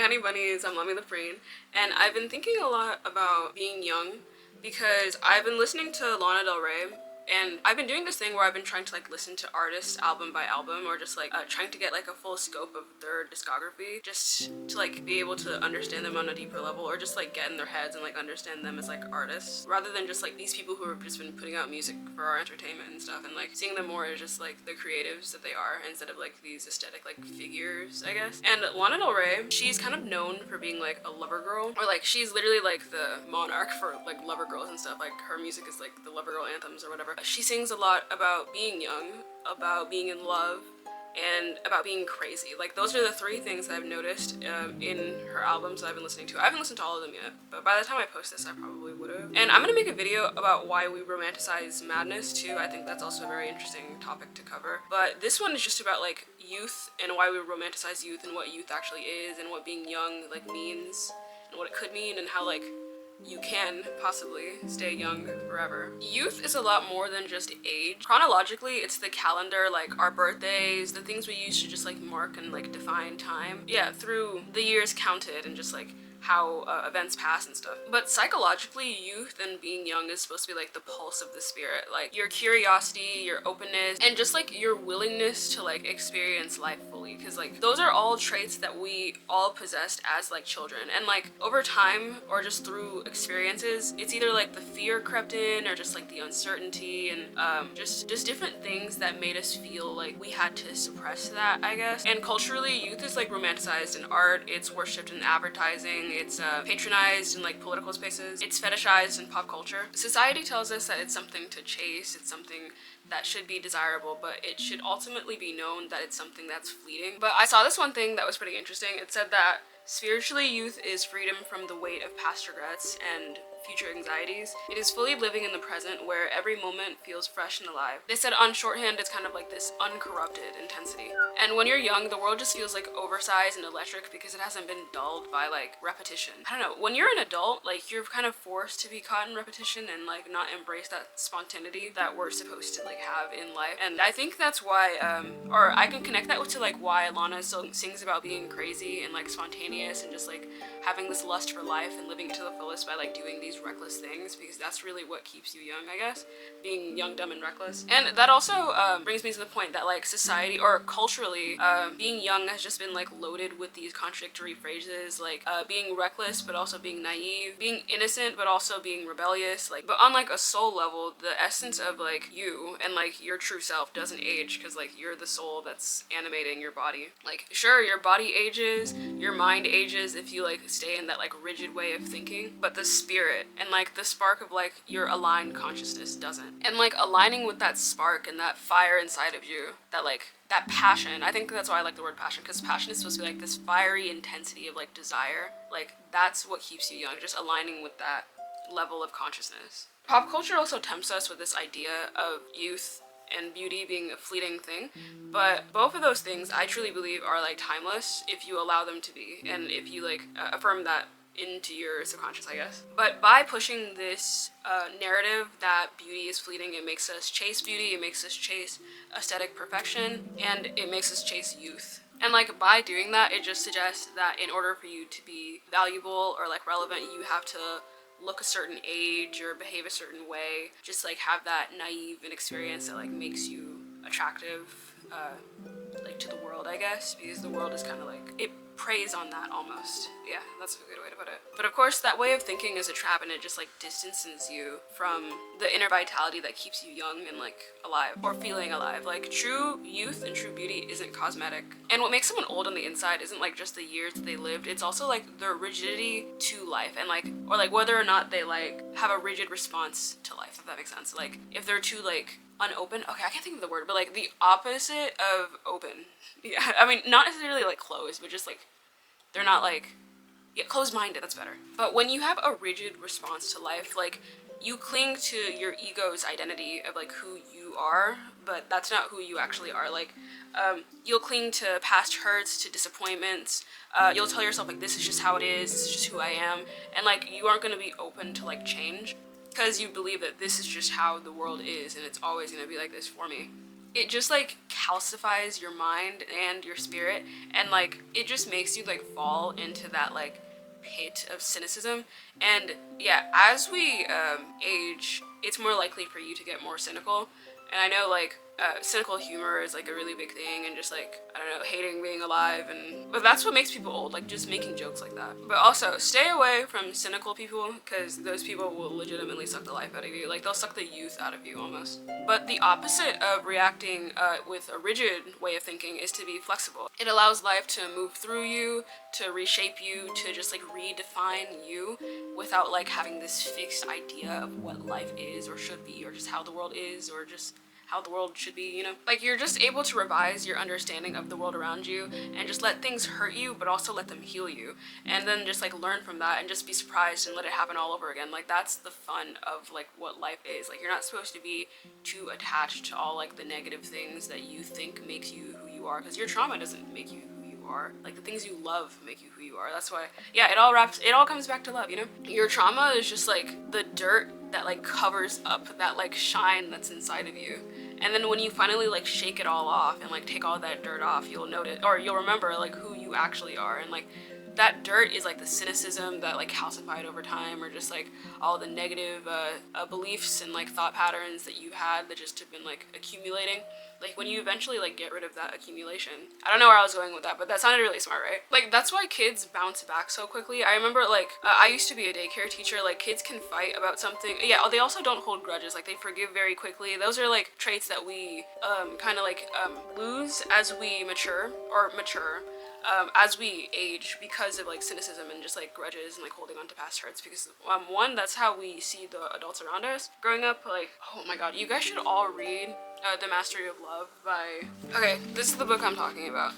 Honey Bunnies, I'm Lemmy the Preen, and I've been thinking a lot about being young because I've been listening to Lana Del Rey, and I've been doing this thing where I've been trying to like listen to artists album by album, or just like trying to get like a full scope of their discography, just to like be able to understand them on a deeper level, or just like get in their heads and like understand them as like artists, rather than just like these people who have just been putting out music for our entertainment and stuff, and like seeing them more as just like the creatives that they are instead of like these aesthetic like figures, I guess. And Lana Del Rey, she's kind of known for being like a lover girl, or like she's literally like the monarch for like lover girls and stuff. Like her music is like the lover girl anthems or whatever. She sings a lot about being young, about being in love, and about being crazy. Like those are the three things that I've noticed in her albums that I've been listening to. I haven't listened to all of them yet, but by the time I post this I probably would have. And I'm gonna make a video about why we romanticize madness too. I think that's also a very interesting topic to cover. But this one is just about like youth and why we romanticize youth and what youth actually is and what being young like means and what it could mean and how like you can possibly stay young forever. Youth is a lot more than just age. Chronologically, it's the calendar, like our birthdays, the things we use to just like mark and like define time. Yeah, through the years counted and just like how events pass and stuff. But psychologically, youth and being young is supposed to be like the pulse of the spirit. Like your curiosity, your openness, and just like your willingness to like experience life fully. Because like those are all traits that we all possessed as like children. And like over time or just through experiences, it's either like the fear crept in or just like the uncertainty and just different things that made us feel like we had to suppress that, I guess. And culturally, youth is like romanticized in art, it's worshipped in advertising, it's patronized in like political spaces, it's fetishized in pop culture. Society tells us that it's something to chase, it's something that should be desirable, but it should ultimately be known that it's something that's fleeting. But I saw this one thing that was pretty interesting. It said that spiritually, youth is freedom from the weight of past regrets and future anxieties. It is fully living in the present where every moment feels fresh and alive. They said on shorthand, it's kind of like this uncorrupted intensity. And when you're young, the world just feels like oversized and electric because it hasn't been dulled by like repetition. I don't know, when you're an adult, like you're kind of forced to be caught in repetition and like not embrace that spontaneity that we're supposed to like have in life. And I think that's why, or I can connect that with to like why Lana sings about being crazy and like spontaneous and just like having this lust for life and living it to the fullest by like doing these reckless things, because that's really what keeps you young, I guess, being young, dumb, and reckless. And that also brings me to the point that like society or culturally, being young has just been like loaded with these contradictory phrases, like being reckless but also being naive, being innocent but also being rebellious. Like, but on like a soul level, the essence of like you and like your true self doesn't age, because like you're the soul that's animating your body. Like sure, your body ages, your mind ages if you like stay in that like rigid way of thinking, but the spirit and like the spark of like your aligned consciousness doesn't. And like aligning with that spark and that fire inside of you, that like that passion, I think that's why I like the word passion, because passion is supposed to be like this fiery intensity of like desire. Like that's what keeps you young, just aligning with that level of consciousness. Pop culture also tempts us with this idea of youth and beauty being a fleeting thing, but both of those things I truly believe are like timeless if you allow them to be, and if you like affirm that into your subconscious, I guess. But by pushing this narrative that beauty is fleeting, it makes us chase beauty, it makes us chase aesthetic perfection, and it makes us chase youth. And like by doing that, it just suggests that in order for you to be valuable or like relevant, you have to look a certain age or behave a certain way, just like have that naive and experience that like makes you attractive like to the world, I guess, because the world is kind of like, it preys on that almost. Yeah, that's a good way to put it. But of course that way of thinking is a trap, and it just like distances you from the inner vitality that keeps you young and like alive, or feeling alive. Like true youth and true beauty isn't cosmetic, and what makes someone old on the inside isn't like just the years that they lived, it's also like their rigidity to life, and like, or like whether or not they like have a rigid response to life, if that makes sense. Like if they're too like unopen, okay, I can't think of the word, but like the opposite of open. Yeah, I mean not necessarily like closed, but just like they're not like, yeah, closed-minded, that's better. But when you have a rigid response to life, like you cling to your ego's identity of like who you are, but that's not who you actually are. Like you'll cling to past hurts, to disappointments. You'll tell yourself like this is just how it is, this is just who I am, and like you aren't going to be open to like change because you believe that this is just how the world is and it's always going to be like this for me. it just like calcifies your mind and your spirit, and like it just makes you like fall into that like pit of cynicism. And yeah, as we age, it's more likely for you to get more cynical. And I know like cynical humor is like a really big thing, and just like, I don't know, hating being alive, and but that's what makes people old, like just making jokes like that. But also stay away from cynical people, because those people will legitimately suck the life out of you. Like they'll suck the youth out of you almost. But the opposite of reacting with a rigid way of thinking is to be flexible. It allows life to move through you, to reshape you, to just like redefine you without like having this fixed idea of what life is or should be, or just how the world is, or just how the world should be, you know? Like you're just able to revise your understanding of the world around you and just let things hurt you, but also let them heal you. And then just like learn from that and just be surprised and let it happen all over again. Like that's the fun of like what life is. Like you're not supposed to be too attached to all like the negative things that you think makes you who you are, because your trauma doesn't make you who you are. Like the things you love make you who you are. That's why, yeah, it all comes back to love, you know? Your trauma is just like the dirt that like covers up that like shine that's inside of you. And then when you finally like shake it all off and like take all that dirt off, you'll notice, or you'll remember like who you actually are. And like that dirt is like the cynicism that like calcified over time, or just like all the negative beliefs and like thought patterns that you had that just have been like accumulating. Like when you eventually like get rid of that accumulation. I don't know where I was going with that, but that sounded really smart, right? Like that's why kids bounce back so quickly. I remember like I used to be a daycare teacher. Like kids can fight about something. Yeah, they also don't hold grudges. Like they forgive very quickly. Those are like traits that we kind of like lose as we mature, as we age, because of like cynicism and just like grudges and like holding on to past hurts. Because one, that's how we see the adults around us growing up. Like, oh my god, you guys should all read The Mastery of Love by, okay, this is the book I'm talking about.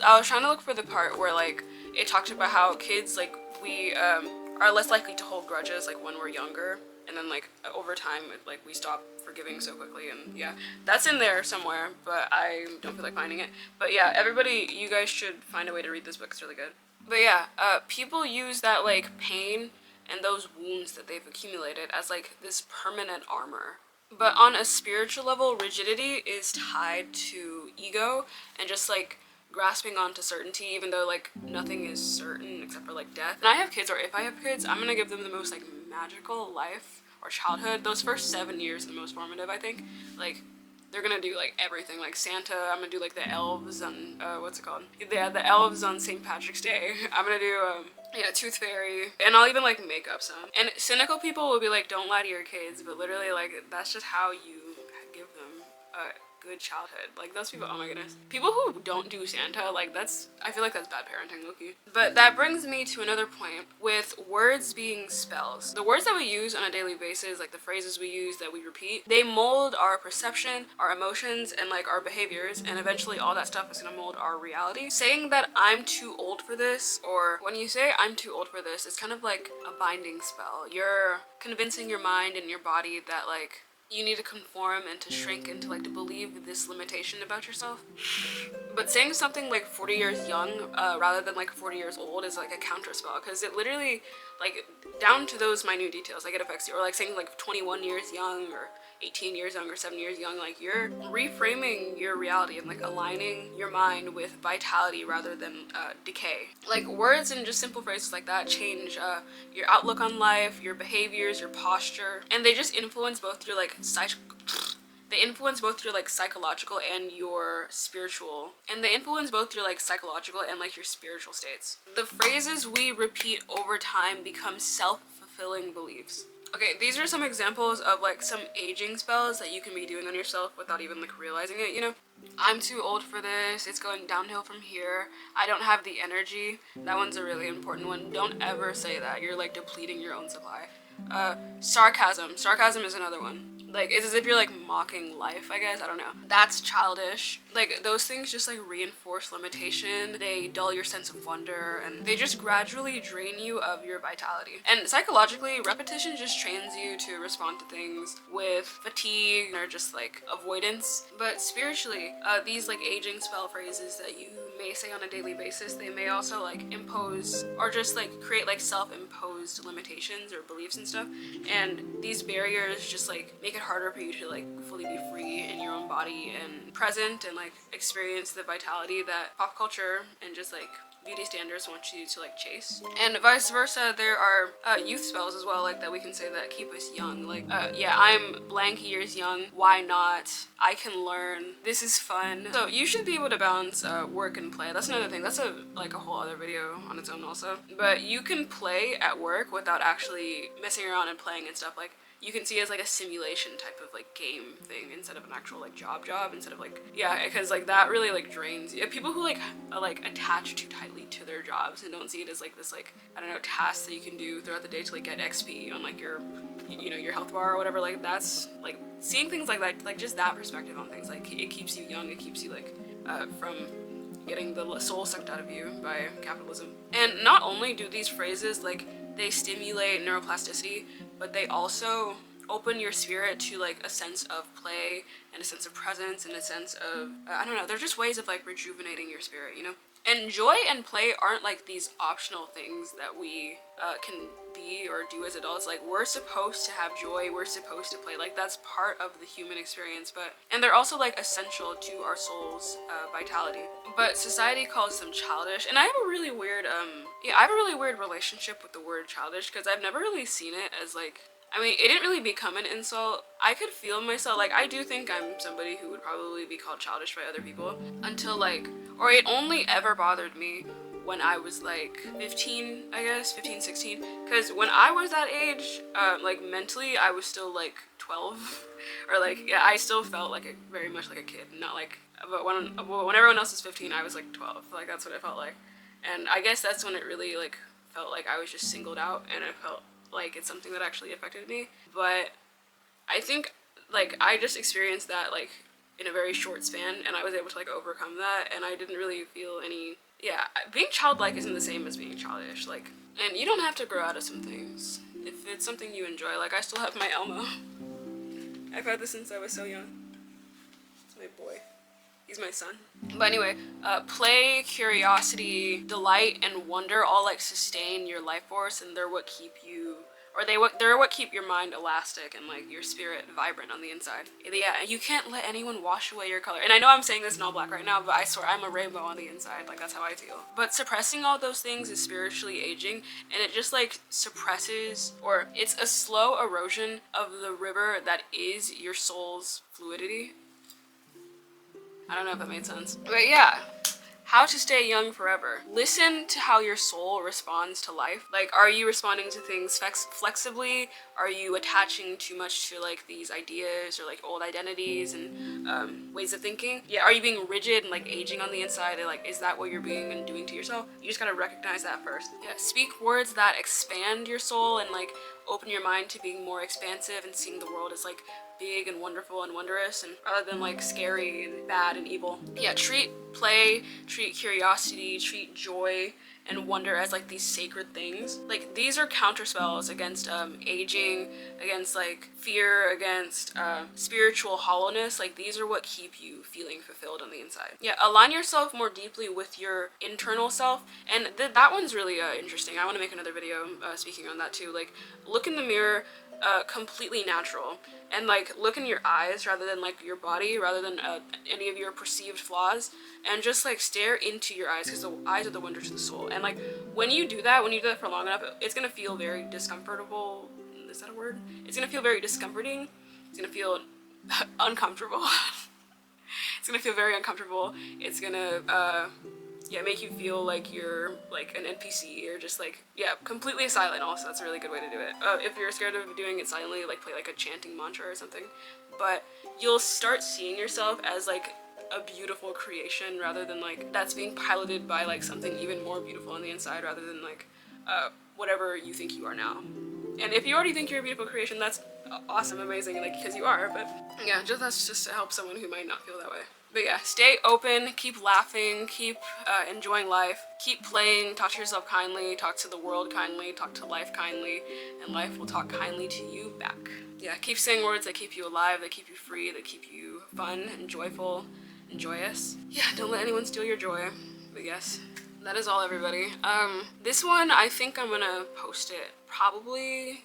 I was trying to look for the part where like it talked about how kids, like we are less likely to hold grudges like when we're younger, and then like over time like we stop forgiving so quickly. And yeah, that's in there somewhere, but I don't feel like finding it. But yeah, everybody, you guys should find a way to read this book. It's really good. But yeah, people use that like pain and those wounds that they've accumulated as like this permanent armor. But on a spiritual level, rigidity is tied to ego and just like grasping onto certainty, even though like nothing is certain except for like death. And I have kids, or if I have kids, I'm gonna give them the most like magical life or childhood. Those first 7 years are the most formative, I think. Like they're gonna do like everything, like Santa. I'm gonna do like the elves on what's it called? Yeah, the elves on St. Patrick's Day. I'm gonna do Tooth Fairy, and I'll even like make up some. And cynical people will be like, don't lie to your kids, but literally like that's just how you give them a good childhood. Like those people, oh my goodness. People who don't do Santa, like that's, I feel like that's bad parenting, Loki. But that brings me to another point with words being spells. The words that we use on a daily basis, like the phrases we use that we repeat, they mold our perception, our emotions, and like our behaviors, and eventually all that stuff is gonna mold our reality. Saying that I'm too old for this, or when you say I'm too old for this, it's kind of like a binding spell. You're convincing your mind and your body that like you need to conform and to shrink and to like to believe this limitation about yourself. But saying something like 40 years young rather than like 40 years old is like a counter spell, because it literally, like down to those minute details, like it affects you. Or like saying like 21 years young, or 18 years young, or 7 years young, like you're reframing your reality and like aligning your mind with vitality rather than decay. Like words and just simple phrases like that change your outlook on life, your behaviors, your posture, and they just influence both your like psychological and your spiritual, and they influence both your like psychological and like your spiritual states. The phrases we repeat over time become self-fulfilling beliefs. Okay, these are some examples of like some aging spells that you can be doing on yourself without even like realizing it, you know? I'm too old for this, it's going downhill from here, I don't have the energy. That one's a really important one. Don't ever say that. You're like depleting your own supply. Sarcasm. Sarcasm is another one. Like, it's as if you're like mocking life, I guess. I don't know. That's childish. Like, those things just like reinforce limitation. They dull your sense of wonder, and they just gradually drain you of your vitality. And psychologically, repetition just trains you to respond to things with fatigue or just like avoidance. But spiritually, these like aging spell phrases that you may say on a daily basis, they may also like impose or just like create like self-imposed limitations or beliefs and stuff. And these barriers just like make it harder for you to like fully be free in your own body and present and like experience the vitality that pop culture and just like beauty standards want you to like chase. And vice versa, there are youth spells as well, like that we can say that keep us young. Like yeah, I'm blank years young, why not? I can learn, this is fun. So you should be able to balance work and play. That's another thing. That's a whole other video on its own also. But you can play at work without actually messing around and playing and stuff. Like you can see it as like a simulation type of like game thing instead of an actual like job instead of like, yeah, because like that really like drains you. People who like are like attached too tightly to their jobs and don't see it as like this like, I don't know, task that you can do throughout the day to like get XP on like your, you know, your health bar or whatever. Like that's like seeing things like that, like just that perspective on things, like it keeps you young, it keeps you like from getting the soul sucked out of you by capitalism. And not only do these phrases like they stimulate neuroplasticity, but they also open your spirit to like a sense of play and a sense of presence and a sense of I don't know, they're just ways of like rejuvenating your spirit, you know. And joy and play aren't like these optional things that we can be or do as adults. Like we're supposed to have joy, we're supposed to play, like that's part of the human experience. But and they're also like essential to our soul's vitality. But society calls them childish, and I have a really weird I have a really weird relationship with the word childish, because I've never really seen it as like, I mean, it didn't really become an insult. I could feel myself, like, I do think I'm somebody who would probably be called childish by other people until, like, or it only ever bothered me when I was, like, 15, I guess, 15, 16. Because when I was that age, like, mentally, I was still, like, 12. Or, like, yeah, I still felt like very much like a kid. Not, like, but when everyone else is 15, I was, like, 12. Like, that's what I felt like. And I guess that's when it really, like, felt like I was just singled out, and I felt like it's something that actually affected me. But I think like I just experienced that like in a very short span, and I was able to like overcome that, and I didn't really feel any, yeah, being childlike isn't the same as being childish, like, and you don't have to grow out of some things if it's something you enjoy. Like I still have my Elmo. I've had this since I was so young. It's my boy. He's my son. But anyway, play, curiosity, delight, and wonder all like sustain your life force, and they're what keep you, or they're what keep your mind elastic and like your spirit vibrant on the inside. Yeah, you can't let anyone wash away your color. And I know I'm saying this in all black right now, but I swear I'm a rainbow on the inside. Like that's how I feel. But suppressing all those things is spiritually aging, and it just like suppresses, or it's a slow erosion of the river that is your soul's fluidity. I don't know if that made sense. But yeah, how to stay young forever. Listen to how your soul responds to life. Like, are you responding to things flexibly? Are you attaching too much to like these ideas or like old identities and ways of thinking? Yeah, are you being rigid and like aging on the inside? And, like, is that what you're being and doing to yourself? You just gotta recognize that first. Yeah, speak words that expand your soul and like open your mind to being more expansive and seeing the world as like big and wonderful and wondrous, and rather than like scary and bad and evil. Yeah, treat play, treat curiosity, treat joy and wonder as like these sacred things. Like these are counter spells against aging, against like fear, against spiritual hollowness. Like these are what keep you feeling fulfilled on the inside. Yeah, align yourself more deeply with your internal self, and that one's really interesting. I want to make another video speaking on that too. Like look in the mirror, completely natural, and like look in your eyes rather than like your body, rather than any of your perceived flaws, and just like stare into your eyes, because the eyes are the window to the soul. And like when you do that for long enough, it's gonna feel very discomfortable. Is that a word? It's gonna feel very discomforting. It's gonna feel uncomfortable. It's gonna feel very uncomfortable. It's gonna yeah, make you feel like you're like an NPC, or just like, yeah, completely silent. Also, that's a really good way to do it. If you're scared of doing it silently, like play like a chanting mantra or something. But you'll start seeing yourself as like a beautiful creation, rather than like that's being piloted by like something even more beautiful on the inside, rather than like whatever you think you are now. And if you already think you're a beautiful creation, that's awesome, amazing, like, because you are. But yeah, that's just to help someone who might not feel that way. But yeah, stay open, keep laughing, keep enjoying life, keep playing, talk to yourself kindly, talk to the world kindly, talk to life kindly, and life will talk kindly to you back. Yeah, keep saying words that keep you alive, that keep you free, that keep you fun and joyful and joyous. Yeah, don't let anyone steal your joy. But yes, that is all, everybody. This one, I think I'm gonna post it probably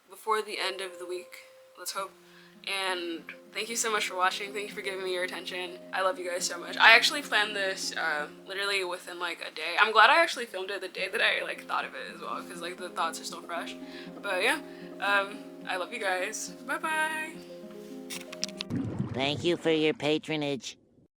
before the end of the week. Let's hope. And thank you so much for watching. Thank you for giving me your attention. I love you guys so much. I actually planned this literally within like a day. I'm glad I actually filmed it the day that I like thought of it as well, because like the thoughts are still fresh. But yeah, I love you guys. Bye bye. Thank you for your patronage.